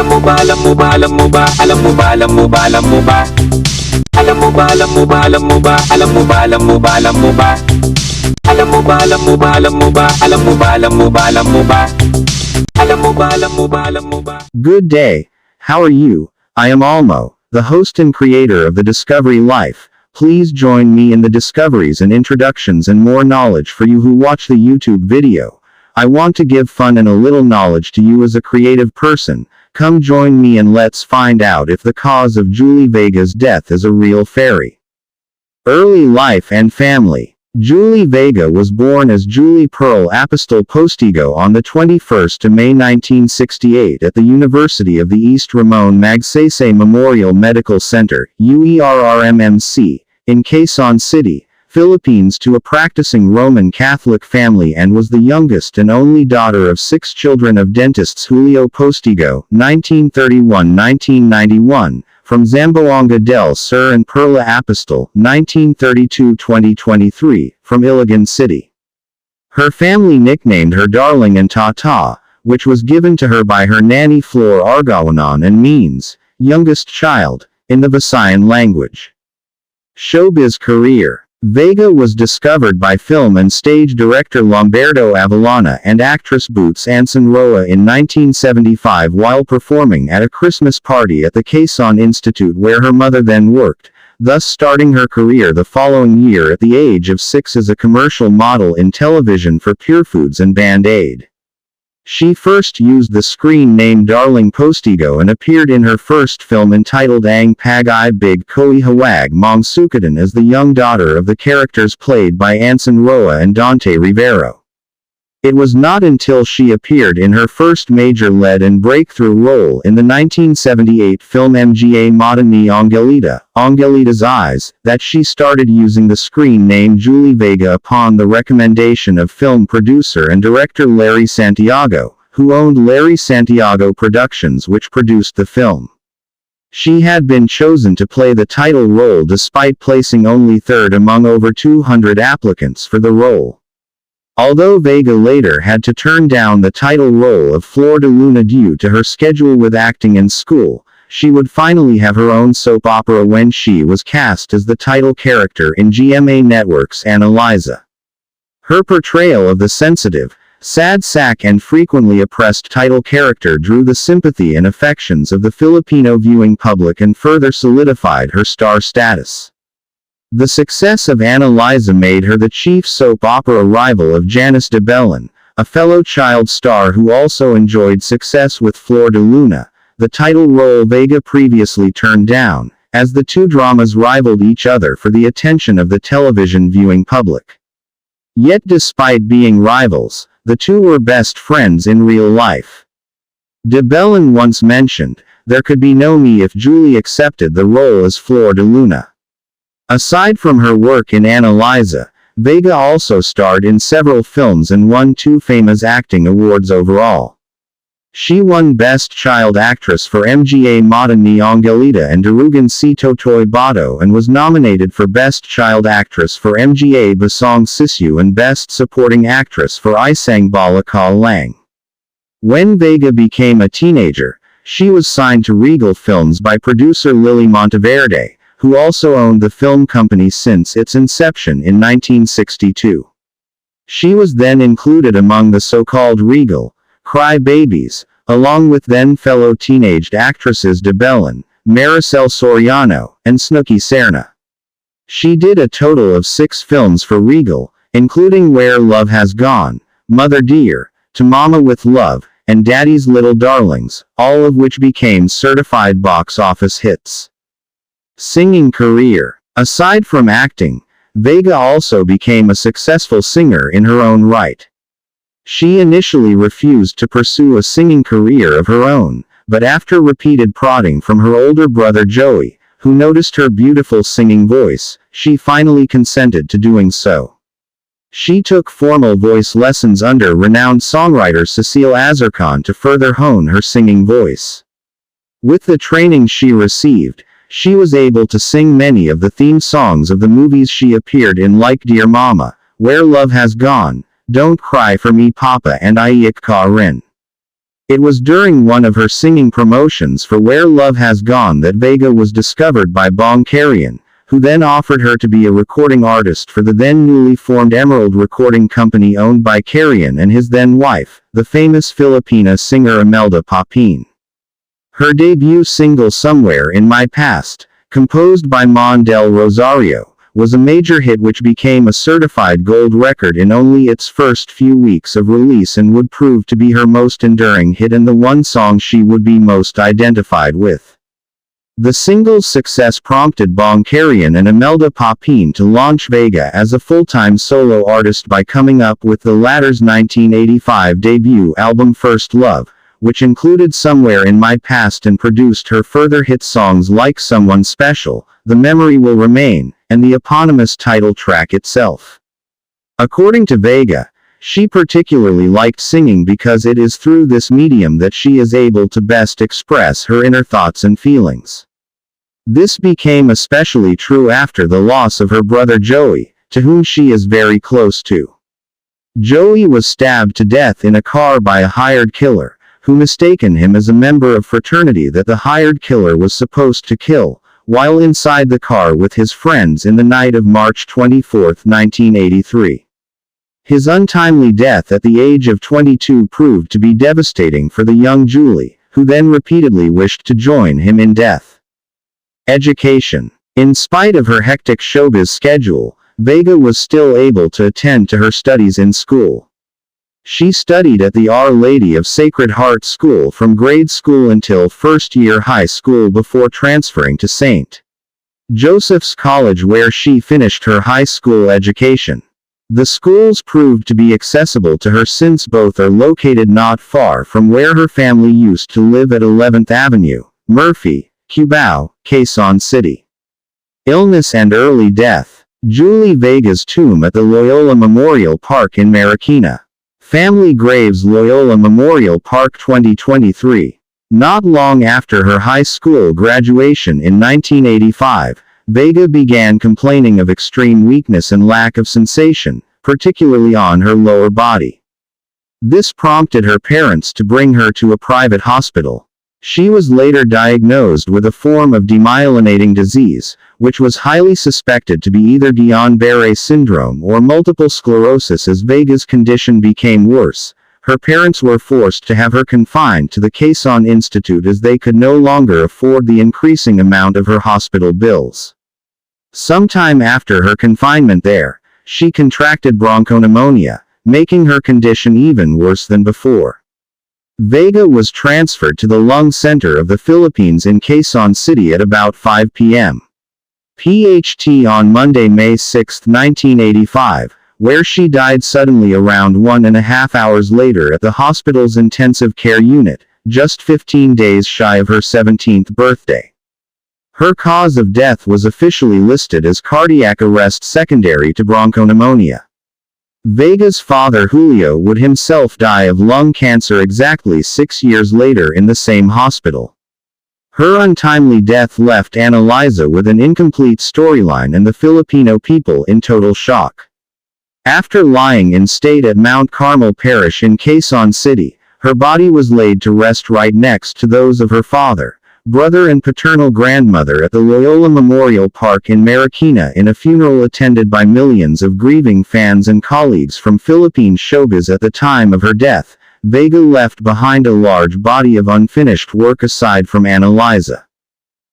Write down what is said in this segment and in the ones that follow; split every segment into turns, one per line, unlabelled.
Alam mo ba, alam mo ba, alam mo ba, alam mo ba, alam mo ba, alam mo ba? Alam mo ba, alam mo ba, alam mo ba, alam mo ba, alam mo ba, alam mo ba? Alam mo ba, alam mo ba, alam mo ba, alam mo ba, alam mo ba, alam mo ba? Alam mo ba, alam mo ba, alam mo ba?
Good day. How are you? I am Almo, the host and creator of the Discovery Life. Please join me in the discoveries and introductions and more knowledge for you who watch the YouTube video. I want to give fun and a little knowledge to you as a creative person. Come join me and let's find out if the cause of Julie Vega's death is a real fairy. Early life and family. Julie Vega was born as Julie Pearl Apostol Postigo on the 21st of May 1968 at the University of the East Ramon Magsaysay Memorial Medical Center, UERRMMC, in Quezon City, Philippines to a practicing Roman Catholic family and was the youngest and only daughter of 6 children of dentists Julio Postigo, 1931-1991, from Zamboanga del Sur and Perla Apostol, 1932-2023, from Iligan City. Her family nicknamed her Darling and Tata, which was given to her by her nanny Flor Argawanon and means, youngest child, in the Visayan language. Showbiz career. Vega was discovered by film and stage director Lamberto Avellana and actress Boots Anson Roa in 1975 while performing at a Christmas party at the Quezon Institute where her mother then worked, thus starting her career the following year at the age of 6 as a commercial model in television for Pure Foods and Band-Aid. She first used the screen name Darling Postigo and appeared in her first film entitled Ang Pag-ibig Ko'y Hawag Mong Sukatan as the young daughter of the characters played by Anson Roa and Dante Rivero. It was not until she appeared in her first major lead and breakthrough role in the 1978 film Mga Mata ni Angelita, Angelita's Eyes, that she started using the screen name Julie Vega upon the recommendation of film producer and director Larry Santiago, who owned Larry Santiago Productions which produced the film. She had been chosen to play the title role despite placing only third among over 200 applicants for the role. Although Vega later had to turn down the title role of Flor de Luna due to her schedule with acting in school, she would finally have her own soap opera when she was cast as the title character in GMA Network's Analyza. Her portrayal of the sensitive, sad sack and frequently oppressed title character drew the sympathy and affections of the Filipino viewing public and further solidified her star status. The success of Analyza made her the chief soap opera rival of Janice de Belen, a fellow child star who also enjoyed success with Flor de Luna, the title role Vega previously turned down, as the two dramas rivaled each other for the attention of the television viewing public. Yet despite being rivals, the two were best friends in real life. De Belen once mentioned, "There could be no me if Julie accepted the role as Flor de Luna." Aside from her work in Analyza, Vega also starred in several films and won 2 famous acting awards overall. She won Best Child Actress for Mga Mata ni Angelita and Iligan City Totoy Bato and was nominated for Best Child Actress for Mga Basong Sisyu and Best Supporting Actress for Isang Bala Ka Lang. When Vega became a teenager, she was signed to Regal Films by producer Lily Monteverde, who also owned the film company since its inception in 1962. She was then included among the so-called Regal Cry Babies, along with then fellow teenaged actresses De Belen, Maricel Soriano, and Snooki Serna. She did a total of 6 films for Regal, including Where Love Has Gone, Mother Dear, To Mama with Love, and Daddy's Little Darlings, all of which became certified box office hits. Singing career. Aside from acting, Vega also became a successful singer in her own right. She initially refused to pursue a singing career of her own, but after repeated prodding from her older brother Joey, who noticed her beautiful singing voice, she finally consented to doing so. She took formal voice lessons under renowned songwriter Cecile Azarcon to further hone her singing voice. With the training she received, she was able to sing many of the theme songs of the movies she appeared in like Dear Mama, Where Love Has Gone, Don't Cry for Me Papa and Iiyak Ka Rin. It was during one of her singing promotions for Where Love Has Gone that Vega was discovered by Bong Carian, who then offered her to be a recording artist for the then newly formed Emerald Recording Company owned by Carian and his then wife, the famous Filipina singer Imelda Papin. Her debut single Somewhere in My Past, composed by Mon del Rosario, was a major hit which became a certified gold record in only its first few weeks of release and would prove to be her most enduring hit and the one song she would be most identified with. The single's success prompted Bong Carian and Imelda Papin to launch Vega as a full-time solo artist by coming up with the latter's 1985 debut album First Love, which included Somewhere in My Past and produced her further hit songs like Someone Special, The Memory Will Remain, and the eponymous title track itself. According to Vega, she particularly liked singing because it is through this medium that she is able to best express her inner thoughts and feelings. This became especially true after the loss of her brother Joey, to whom she is very close to. Joey was stabbed to death in a car by a hired killer, who mistaken him as a member of fraternity that the hired killer was supposed to kill, while inside the car with his friends in the night of March 24, 1983. His untimely death at the age of 22 proved to be devastating for the young Julie, who then repeatedly wished to join him in death. Education. In spite of her hectic showbiz schedule, Vega was still able to attend to her studies in school. She studied at the Our Lady of Sacred Heart School from grade school until first-year high school before transferring to St. Joseph's College where she finished her high school education. The schools proved to be accessible to her since both are located not far from where her family used to live at 11th Avenue, Murphy, Cubao, Quezon City. Illness and early death. Julie Vega's tomb at the Loyola Memorial Park in Marikina. Family Graves Loyola Memorial Park 2023. Not long after her high school graduation in 1985, Vega began complaining of extreme weakness and lack of sensation, particularly on her lower body. This prompted her parents to bring her to a private hospital. She was later diagnosed with a form of demyelinating disease, which was highly suspected to be either Guillain-Barré syndrome or multiple sclerosis. As Vega's condition became worse, her parents were forced to have her confined to the Quezon Institute as they could no longer afford the increasing amount of her hospital bills. Sometime after her confinement there, she contracted bronchopneumonia, making her condition even worse than before. Vega was transferred to the Lung Center of the Philippines in Quezon City at about 5 p.m. PHT on Monday, May 6, 1985, where she died suddenly around 1.5 hours later at the hospital's intensive care unit, just 15 days shy of her 17th birthday. Her cause of death was officially listed as cardiac arrest secondary to bronchopneumonia. Vega's father Julio would himself die of lung cancer exactly 6 years later in the same hospital. Her untimely death left Annalisa with an incomplete storyline and the Filipino people in total shock. After lying in state at Mount Carmel Parish in Quezon City, her body was laid to rest right next to those of her father, brother and paternal grandmother at the Loyola Memorial Park in Marikina in a funeral attended by millions of grieving fans and colleagues from Philippine showbiz. At the time of her death, Vega left behind a large body of unfinished work aside from Annalisa.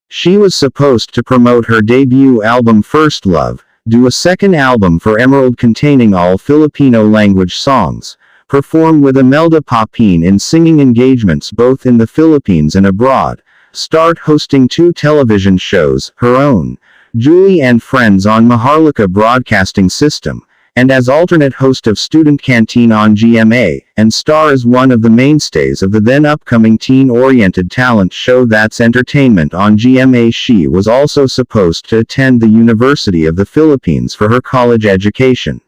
She was supposed to promote her debut album First Love, do a second album for Emerald containing all Filipino language songs, perform with Imelda Papin in singing engagements both in the Philippines and abroad, start hosting 2 television shows, her own, Julie and Friends on Maharlika Broadcasting System, and as alternate host of Student Canteen on GMA, and star as one of the mainstays of the then upcoming teen-oriented talent show That's Entertainment on GMA. She was also supposed to attend the University of the Philippines for her college education.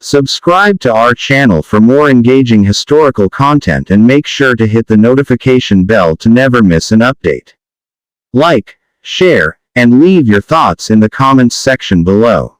Subscribe to our channel for more engaging historical content and make sure to hit the notification bell to never miss an update. Like, share, and leave your thoughts in the comments section below.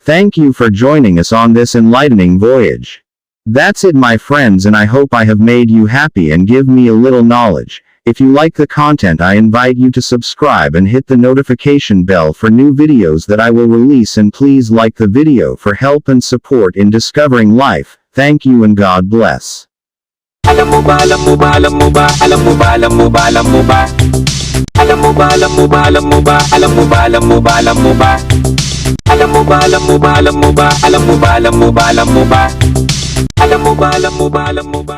Thank you for joining us on this enlightening voyage. That's it my friends, and I hope I have made you happy and give me a little knowledge. If you like the content, I invite you to subscribe and hit the notification bell for new videos that I will release, and please like the video for help and support in discovering life. Thank you and God bless.
Alam mo ba, alam mo ba, alam mo ba, alam mo ba, alam mo ba, alam mo ba? Alam mo ba, alam mo ba, alam mo ba, alam mo ba, alam mo ba, alam mo ba? Alam mo ba, alam mo ba, alam mo ba, alam mo ba, alam mo ba, alam mo ba? Alam mo ba, alam mo ba, alam mo ba?